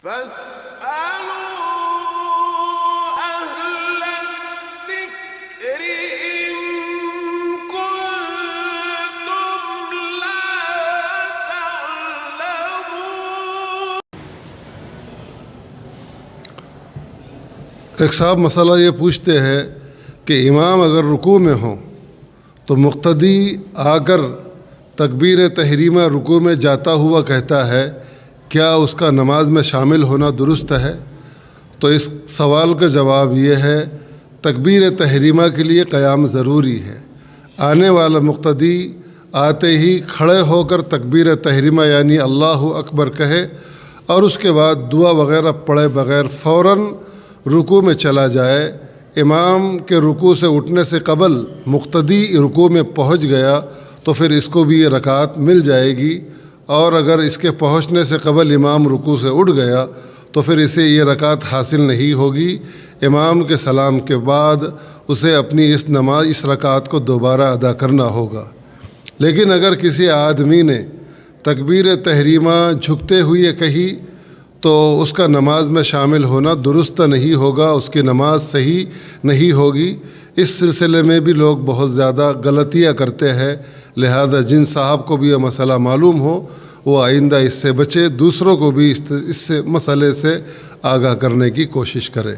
فاسألوا أهل الذكر إن كنتم لا تعلمون۔ ایک صاحب مسئلہ یہ پوچھتے ہیں کہ امام اگر رکوع میں ہوں تو مقتدی آ کر تکبیر تحریمہ رکوع میں جاتا ہوا کہتا ہے، کیا اس کا نماز میں شامل ہونا درست ہے؟ تو اس سوال کا جواب یہ ہے، تکبیر تحریمہ کے لیے قیام ضروری ہے۔ آنے والا مقتدی آتے ہی کھڑے ہو کر تکبیر تحریمہ یعنی اللہ اکبر کہے اور اس کے بعد دعا وغیرہ پڑھے بغیر فوراً رکوع میں چلا جائے۔ امام کے رکوع سے اٹھنے سے قبل مقتدی رکوع میں پہنچ گیا تو پھر اس کو بھی یہ رکعت مل جائے گی، اور اگر اس کے پہنچنے سے قبل امام رکوع سے اٹھ گیا تو پھر اسے یہ رکعت حاصل نہیں ہوگی۔ امام کے سلام کے بعد اسے اپنی اس رکعت کو دوبارہ ادا کرنا ہوگا۔ لیکن اگر کسی آدمی نے تکبیر تحریمہ جھکتے ہوئے کہی تو اس کا نماز میں شامل ہونا درست نہیں ہوگا، اس کی نماز صحیح نہیں ہوگی۔ اس سلسلے میں بھی لوگ بہت زیادہ غلطیاں کرتے ہیں، لہذا جن صاحب کو بھی یہ مسئلہ معلوم ہو وہ آئندہ اس سے بچے، دوسروں کو بھی اس مسئلے سے آگاہ کرنے کی کوشش کرے۔